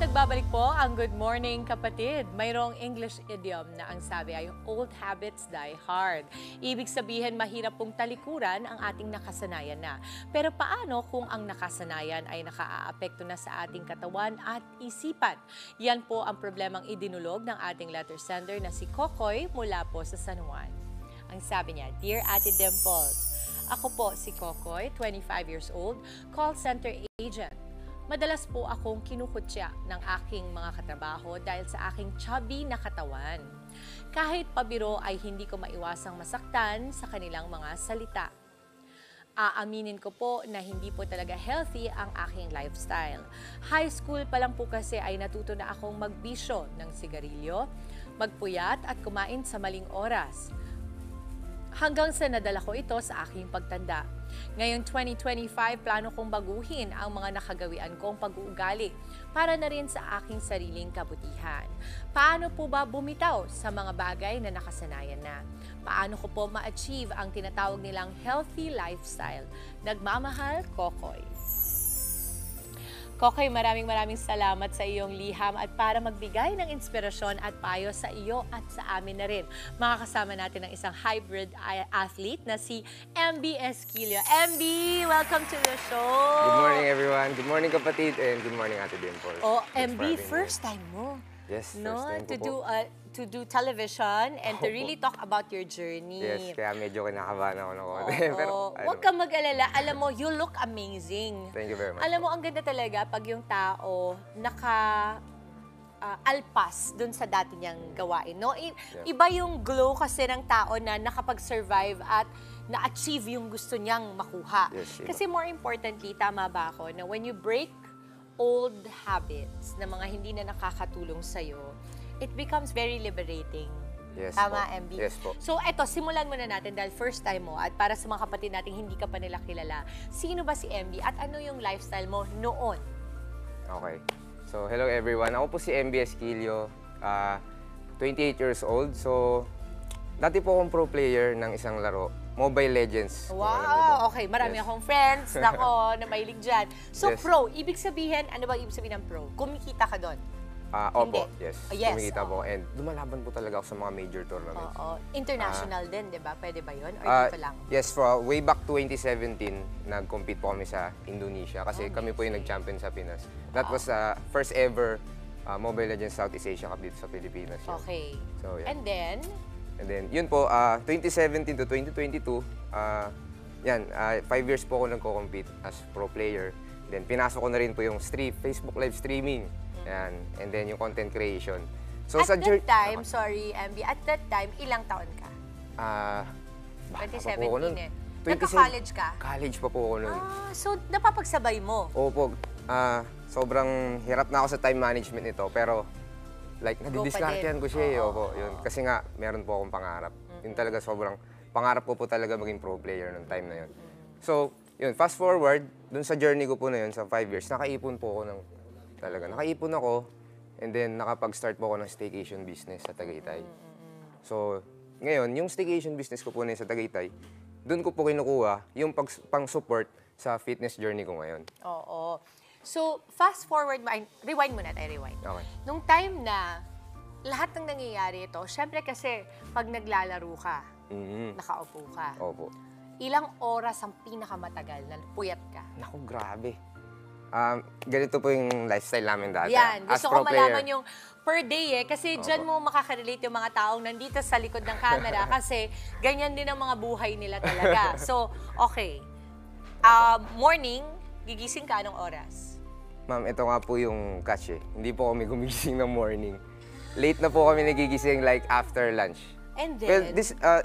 nagbabalik po ang Good Morning Kapatid. Mayroong English idiom na ang sabi ay old habits die hard. Ibig sabihin mahirap pong talikuran ang ating nakasanayan na. Pero paano kung ang nakasanayan ay nakaaapekto na sa ating katawan at isipan? Yan po ang problemang idinulog ng ating letter sender na si Kokoy mula po sa San Juan. Ang sabi niya, Dear Ate Dimples, ako po si Kokoy, 25 years old, call center agent. Madalas po akong kinukutya ng aking mga katrabaho dahil sa aking chubby na katawan. Kahit pabiro ay hindi ko maiwasang masaktan sa kanilang mga salita. Aaminin ko po na hindi po talaga healthy ang aking lifestyle. High school pa lang po kasi ay natuto na akong magbisyo ng sigarilyo, magpuyat at kumain sa maling oras. Hanggang sa nadala ko ito sa aking pagtanda. Ngayong 2025, plano kong baguhin ang mga nakagawian kong pag-uugali para na rin sa aking sariling kabutihan. Paano po ba bumitaw sa mga bagay na nakasanayan na? Paano ko po ma-achieve ang tinatawag nilang healthy lifestyle? Nagmamahal, Kokoy. Kokoy, maraming salamat sa iyong liham at para magbigay ng inspirasyon at payo sa iyo at sa amin na rin. Makakasama natin ang isang hybrid athlete na si MB Esquilio. MB, welcome to the show! Good morning everyone. Good morning kapatid and good morning Ate Dimples. Oh, MB, first time mo. Yes, no? first time To do television and to really talk about your journey. Yes, kaya medyo kinakabahan ako ng konti. Pero huwag kang mag-alala. Alam mo, you look amazing. Thank you very much. Alam mo, ang ganda talaga pag yung tao alpas dun sa dati niyang gawain. No? Iba yung glow kasi ng tao na nakapag-survive at na-achieve yung gusto niyang makuha. Yes, kasi more importantly, tama ba ako, na when you break old habits na mga hindi na nakakatulong sa'yo, it becomes very liberating. Yes, tama, po. MB? Yes po. So, eto, simulan muna natin dahil first time mo at para sa mga kapatid nating hindi ka pa nila kilala. Sino ba si MB at ano yung lifestyle mo noon? Okay. So, hello everyone. Ako po si MB Esquilio, 28 years old. So, dati po akong pro player ng isang laro, Mobile Legends. Wow! Okay, marami akong friends nako na mahilig dyan. So, Yes. pro, ibig sabihin, ano ba ibig sabihin ng pro? Kumikita ka doon? Opo, yes. Yes, Kumikita po. And lumalaban po talaga ako sa mga major tournaments. Oo. International din, di ba? Pwede ba yun? Or dito lang? Yes, way back 2017, nag-compete po kami sa Indonesia kasi kami po yung nag-champion sa Pinas. That was first ever Mobile Legends Southeast Asia Cup dito sa Pilipinas. Yun. Okay. So, yeah. And then, yun po, 2017 to 2022, 5 years po ako nagko-compete as pro player. Then, pinasok ko na rin po yung Facebook live streaming. Yan. And then, yung content creation. So, at that time, sorry, MB, at that time, ilang taon ka? 2017 eh. Nagka-college ka? College pa po ako nun. So, napapagsabay mo? Opo. Sobrang hirap na ako sa time management nito. Pero, like, nadidiskartehan ko siya eh. Opo, yun. Kasi nga, meron po akong pangarap. Yun talaga sobrang pangarap ko po talaga maging pro player nung time na yun. So, yun, fast forward, dun sa journey ko po na yun, sa 5 years, nakaipon po ako ng nakaipon ako, and then nakapag-start po ako ng staycation business sa Tagaytay. So, ngayon, yung staycation business ko po na yun sa Tagaytay, doon ko po kinukuha yung pang-support sa fitness journey ko ngayon. Oo. So, fast forward, rewind muna tayo, rewind. Okay. Nung time na lahat ng nangyayari ito, syempre kasi pag naglalaro ka, nakaupo ka. Opo. Ilang oras ang pinakamatagal na puyat ka? Naku, grabe. Ganito po yung lifestyle namin dati. Yan, as gusto pro ko malaman yung per day eh. Kasi dyan mo makaka-relate yung mga taong nandito sa likod ng camera kasi ganyan din ang mga buhay nila talaga. So, okay. Morning, gigising ka anong oras? Ma'am, ito nga po yung catch eh. Hindi po kami gumigising ng morning. Late na po kami nagigising like after lunch. And then? Well,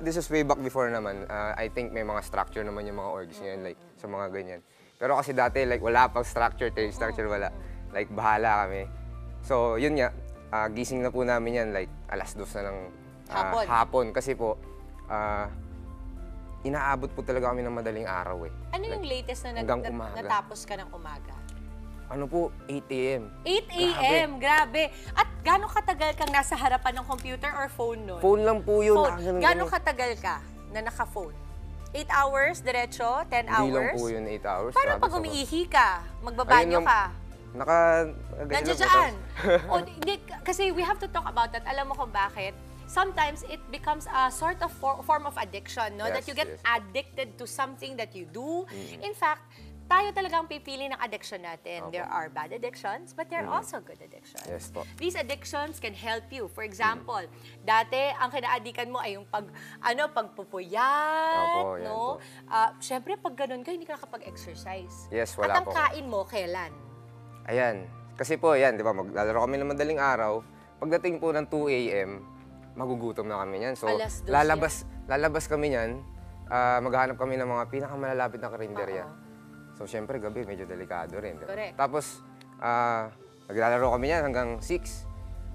this is way back before naman. I think may mga structure naman yung mga orgs ngayon, like sa mga ganyan. Pero kasi dati, like, wala pang structure, structure wala. Like, bahala kami. So, yun nga, gising na po namin yan, like, 2:00 na ng hapon. Kasi po, inaabot po talaga kami ng madaling araw eh. Ano yung latest na natapos ka ng umaga? Ano po, 8 a.m. 8 a.m. Grabe. At gano'ng katagal kang nasa harapan ng computer or phone nun? Phone lang po yun. Gano'ng katagal ka na naka-phone? 8 hours, diretso? 10 hours? Hindi lang po yun, 8 hours. Paano pag umiihi ka? Magbabanyo ka? Nandiyan dyan. O, hindi, kasi we have to talk about that. Alam mo kung bakit? Sometimes it becomes a sort of form of addiction, no? Yes, That you get yes. addicted to something that you do. In fact, tayo talagang pipili ng addiction natin. There are bad addictions, but there are also good addictions. Yes po. These addictions can help you. For example, dati ang kinaadikan mo ay yung pagpupuyat, Opo, yan no? po. Siyempre, pag ganun ka, hindi ka nakapag-exercise. Yes, At wala ang po. kain mo, kailan? Ayan. Kasi po, yan, di ba, maglalaro kami ng madaling araw. Pagdating po ng 2 a.m., magugutom na kami niyan. So, Alas 12 lalabas kami niyan, maghahanap kami ng mga pinakamalalapit na karinderya. So, syempre, gabi, medyo delikado rin. Di ba? Correct. Tapos, naglalaro kami niyan hanggang 6.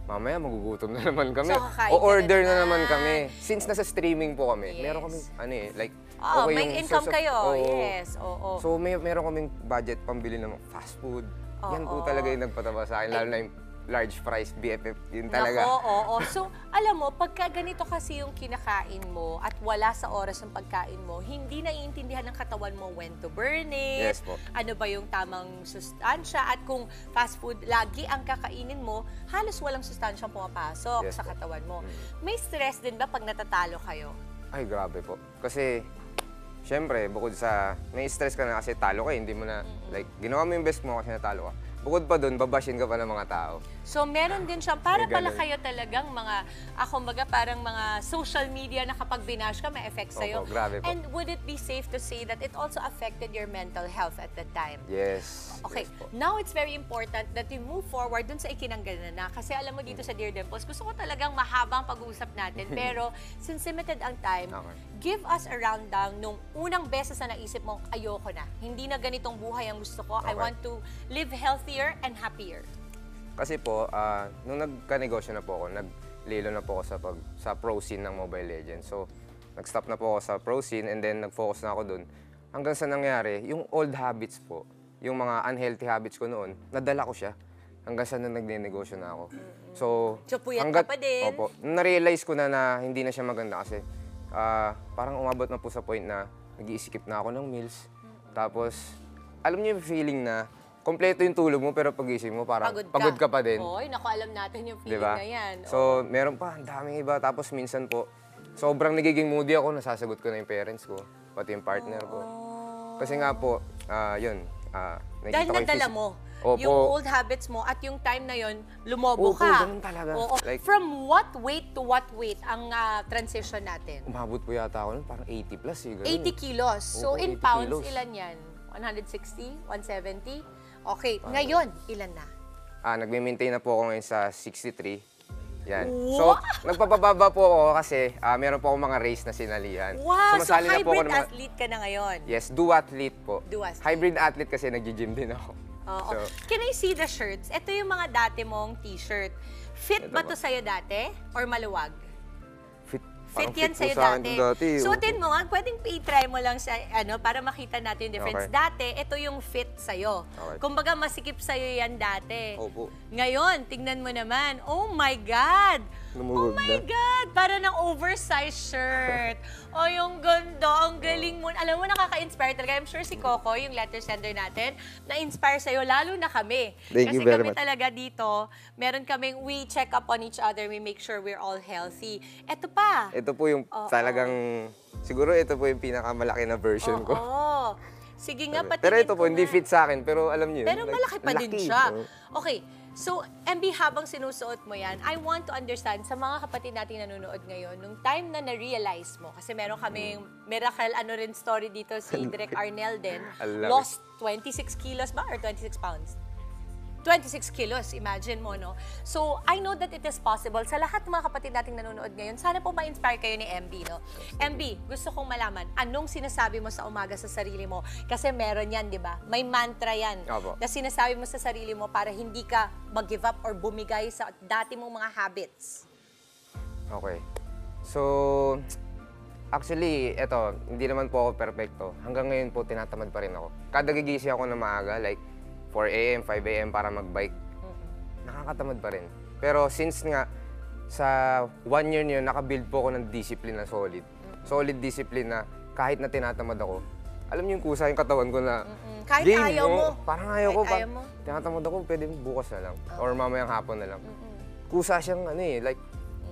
Mamaya, magugutom na naman kami. So, kakain O ka order na na naman naman. kami. Since nasa streaming po kami, Yes. meron kami, like, Oh, okay may yung income source of- kayo. Oo. Yes, oo. So, meron kaming budget pambili ng fast food. Yan po Oo. talaga yung nagpataba sa akin, lalo na yung large fries, BFF, yun talaga. Nako, oo. So, alam mo, pagka ganito kasi yung kinakain mo at wala sa oras ng pagkain mo, hindi naiintindihan ng katawan mo when to burn it, Yes po. ano ba yung tamang sustansya, at kung fast food lagi ang kakainin mo, halos walang sustansyang pumapasok Yes sa po. katawan mo. May stress din ba pag natatalo kayo? Ay, grabe po. Kasi, syempre, bukod sa, may stress ka na kasi talo ka, hindi mo na, like, ginawa mo yung best mo kasi natalo ka. Bukod pa dun, babashin ka pa ng mga tao. So, meron din siya, para May pala ganun. kayo talagang mga, kumbaga parang mga social media na kapag binash ka, may effect sa'yo. Opo, grabe po. And would it be safe to say that it also affected your mental health at that time? Yes. Okay, Yes po. now it's very important that we move forward dun sa ikinangganan na. Kasi alam mo dito sa Dear Dimples, gusto ko talagang mahabang pag-uusap natin. Pero since limited ang time, Okay. give us a rundown nung unang beses na naisip mo, ayoko na. Hindi na ganitong buhay ang gusto ko. I Okay. want to live healthier and happier. Kasi po, nung nagka-negosyo na po ako, naglilo na po ako sa pro scene ng Mobile Legends. So, nag-stop na po ako sa pro scene and then nag-focus na ako dun. Hanggang sa nangyari, yung old habits po, yung mga unhealthy habits ko noon, nadala ko siya. Hanggang sa nung nagne-negosyo na ako. So, So, puyat ka pa din? Opo. Nung na-realize ko na hindi na siya maganda kasi parang umabot na po sa point na nag-i-skip na ako ng meals. Tapos, alam niyo yung feeling na kompleto yung tulog mo pero pag-isip mo parang pagod ka pa din. Oy, naku, alam natin yung feeling Diba? na yan. So, meron pa, ang daming iba. Tapos minsan po, sobrang nagiging moody ako, nasasagot ko na yung parents ko, pati yung partner ko. Kasi nga po, yun, Dahil nakikita ko yung nadala phys- mo Opo. yung old habits mo at yung time na yon lumobo Opo, ka. ganun talaga. Oo. Like- From what weight to what weight ang transition natin? Umabot po yata ako nun, parang 80 plus eh. Ganun. 80 kilos. So Opo, in 80 pounds, kilos. ilan yan? 160? 170? Okay, ngayon, ilan na? Nagme-maintain na po ako ngayon sa 63. Yan. Wow! So, nagpapababa po ako kasi meron po akong mga race na sinalihan. Wow! So Sumasali na po ako hybrid ng mga- athlete ka na ngayon. Yes, duathlete po. Duathlete. Hybrid athlete kasi nag-gym din ako. Oo. So, Can I see the shirts? Ito yung mga dati mong t-shirt. Fit Ito ba ba? to sa'yo dati? Or maluwag? fit. Fit Parang yan po sa'yo sa akin dati. to dati. Suotin mo nga, pwedeng i-try mo lang sa, para makita natin yung difference. Okay. Dati, ito yung fit sa'yo. Okay. Kumbaga, masikip sa'yo yan dati. Opo. Ngayon, tignan mo naman. Oh my God! Oh Lumubog my na. God! Para ng oversized shirt. Oh, yung ganda. Ang galing mo. Alam mo, nakaka-inspire talaga. I'm sure si Coco, yung letter sender natin, na-inspire sa'yo, lalo na kami. Thank Kasi you very kami much. talaga dito, meron kaming, we check up on each other, we make sure we're all healthy. Ito pa. Ito po yung talagang, siguro ito po yung pinakamalaki na version ko. Oo. Sige nga, patingin Pero ito ko po, hindi nga. fit sa akin. Pero alam niyo, Pero like, malaki pa din laki. siya. Oo. Okay, so MB, habang sinusuot mo yan, I want to understand sa mga kapatid nating nanonood ngayon, nung time na na-realize mo, kasi meron kaming miracle rin story dito, si Direk Arnel din, I love lost 26 kilos ba or 26 pounds? 26 kilos, imagine mo, no? So, I know that it is possible. Sa lahat ng mga kapatid nating nanonood ngayon, sana po ma-inspire kayo ni MB, no? MB, gusto kong malaman, anong sinasabi mo sa umaga sa sarili mo? Kasi meron yan, di ba? May mantra yan. Opo. Na sinasabi mo sa sarili mo para hindi ka mag-give up or bumigay sa dati mong mga habits. Okay. So, actually, eto, hindi naman po ako perfecto. Hanggang ngayon po, tinatamad pa rin ako. Kada gigising ako na maaga, like 4 a.m., 5 a.m. para mag-bike, nakakatamad pa rin. Pero since nga, sa 1 year niyo, nakabuild po ako ng discipline na solid. Solid discipline na kahit na tinatamad ako, alam niyo yung kusa yung katawan ko na, Kahit game, ayaw mo. Parang ayaw ko. Kahit ayaw mo. Tinatamad ako, pwede bukas na lang. Or mamayang hapon na lang. Kusa siyang like,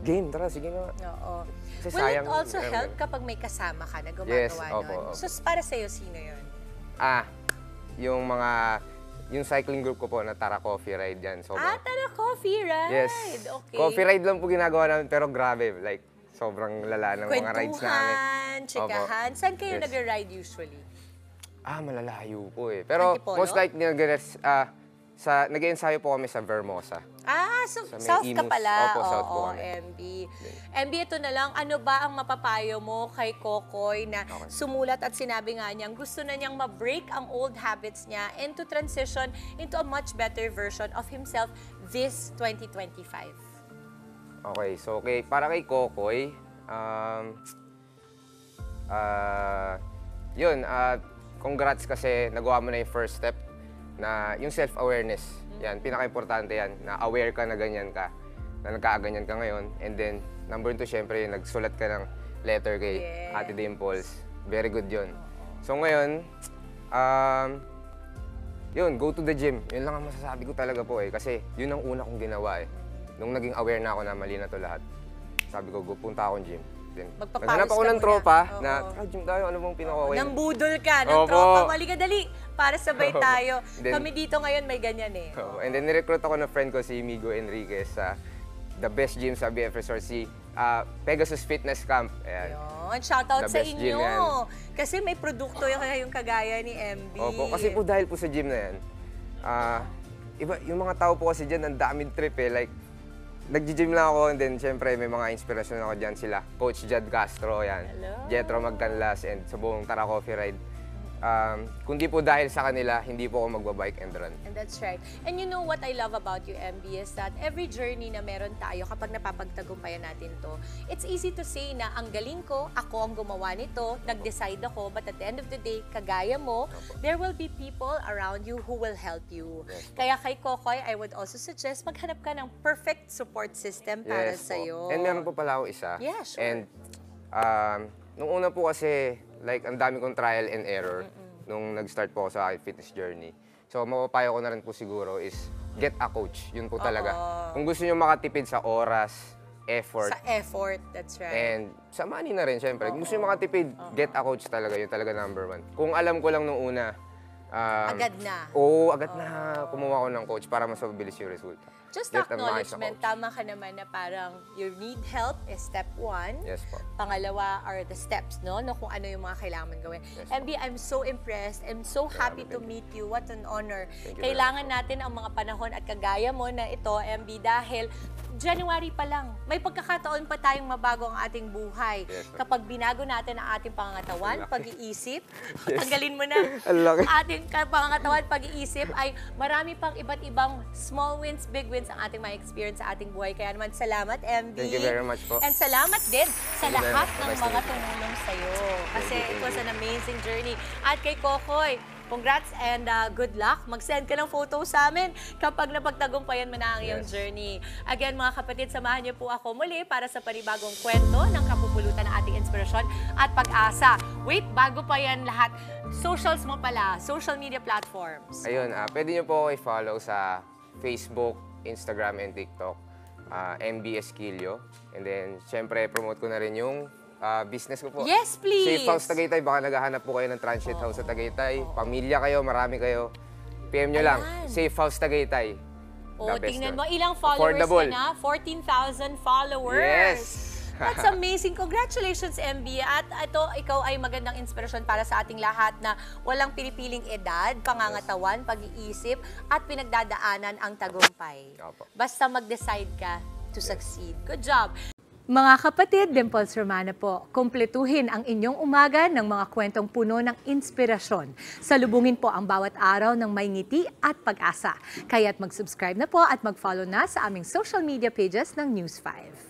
game, tara, sige nga. Oo. Kasi Will sayang. it also meron help ganun. kapag may kasama ka na Yes, gumagawa opo, nun? opo. So, para sa'yo, sino yun? Yung cycling group ko po na Tara Coffee Ride yan. Tara, coffee ride. Yes. Okay. Coffee ride lang po ginagawa namin, pero grabe. Like, sobrang lala ng mga rides namin. Kwentuhan, chikahan. Saan kayo Yes. nag-ride usually? Malalayo po eh. Pero Antipolo? most likely, nag-ensayo po kami sa Vermosa. So Sa may south ka Imus. pala. Opo, south po Oo, kami. MB. MB, ito na lang. Ano ba ang mapapayo mo kay Kokoy na sumulat at sinabi nga niyang gusto na niyang ma-break ang old habits niya and to transition into a much better version of himself this 2025? Okay, so para kay Kokoy, congrats kasi nagawa mo na yung first step na yung self-awareness. Yan, pinaka-importante yan, na aware ka na ganyan ka, na nagkakaganyan ka ngayon. And then, number 2, syempre, nagsulat ka ng letter kay Ate Dimples. Very good yun. So ngayon, go to the gym. Yun lang ang masasabi ko talaga po eh. Kasi yun ang una kong ginawa eh. Nung naging aware na ako na mali na to lahat, sabi ko, punta akong gym. Then, Magpapawis naghanap ako ka ng muna. tropa Oo. na, gym tayo, ano bang pinaka-okay? Nang budol ka, ng Opo. tropa, mali ka dali, para sabay tayo. Then- Kami dito ngayon may ganyan eh. Oo. And then, nirecruit ako ng friend ko, si Migo Enriquez, sa the best gym sa BF Resort, si Pegasus Fitness Camp. Ayan. Yun, shoutout The sa best gym inyo. yan. Kasi may produkto yung kagaya ni MB. Opo, kasi po dahil po sa gym na yan, iba, yung mga tao po kasi dyan, ang daming trip eh. Like, nag-gym lang ako, and then syempre may mga inspirasyon ako dyan sila. Coach Jad Castro, yan. Hello. Jetro Magcanlas, and sa buong Tara Coffee Ride. Kundi po dahil sa kanila, hindi po ako magbabike and run. And that's right. And you know what I love about you, MB, is that every journey na meron tayo, kapag napapagtagumpayan natin to, it's easy to say na ang galing ko, ako ang gumawa nito, nag-decide ako, but at the end of the day, kagaya mo, there will be people around you who will help you. Yes, Kaya kay Kokoy, I would also suggest maghanap ka ng perfect support system para Yes, po. sa'yo. And meron po pala ako isa. Yeah, sure. And nung una po kasi, like, ang dami kong trial and error nung nag-start po ako sa aking fitness journey. So, mapapayo ko na rin po siguro is get a coach. Yun po talaga. Kung gusto nyo makatipid sa oras, effort, Sa effort, that's right. and sa money na rin, syempre. Kung gusto nyo makatipid, get a coach talaga. Yun talaga number 1. Kung alam ko lang nung una, Agad na. Oo, agad na kumuha ko ng coach para mas mabilis yung resulta. Just Get a nice acknowledgement, coach. tama ka naman na parang you need help is step 1. Yes po. Pangalawa are the steps, no? Kung ano yung mga kailangan mong gawin. Yes, MB, I'm so impressed. I'm so happy to thank meet you. What an honor. Thank you very Kailangan natin ang mga panahon at kagaya mo na ito, MB, dahil January pa lang, may pagkakataon pa tayong mabago ang ating buhay. Yes, ma'am. Kapag binago natin ang ating pangangatawan, pag-iisip, tanggalin mo na, Ang laki. ating pangangatawan, pag-iisip, ay marami pang iba't ibang small wins, big wins ang ating mga experience sa ating buhay. Kaya naman, salamat, MB. Thank you very much po. And salamat din sa Thank you very lahat much. ng Nice to mga meet you. tumulong sa'yo. Kasi Thank it you. was an amazing journey. At kay Kokoy, congrats and good luck. Mag-send ka ng photo sa amin kapag napagtagumpayan mo na ang iyong Yes. journey. Again, mga kapatid, samahan niyo po ako muli para sa panibagong kwento ng kapupulutan ng ating inspirasyon at pag-asa. Wait, bago pa yan lahat, socials mo pala, social media platforms. Ayun, pwede nyo po ako i-follow sa Facebook, Instagram, and TikTok. MB Esquilio. And then, syempre, promote ko na rin yung business ko po. Yes, please! Safe House Tagaytay. Baka naghahanap po kayo ng transit house sa Tagaytay. Pamilya kayo, marami kayo. PM nyo lang. Ayan. Safe House Tagaytay. O, The best tingnan doon. mo, ilang followers Affordable. ka na? 14,000 followers. Yes! That's amazing. Congratulations, MB. At ito, ikaw ay magandang inspirasyon para sa ating lahat na walang pinipiling edad, pangangatawan, pag-iisip, at pinagdadaanan ang tagumpay. Opo. Basta mag-decide ka to succeed. Good job. Mga kapatid, Dimples Romana po, kumpletuhin ang inyong umaga ng mga kwentong puno ng inspirasyon. Salubungin po ang bawat araw ng may ngiti at pag-asa. Kaya't mag-subscribe na po at mag-follow na sa aming social media pages ng News 5.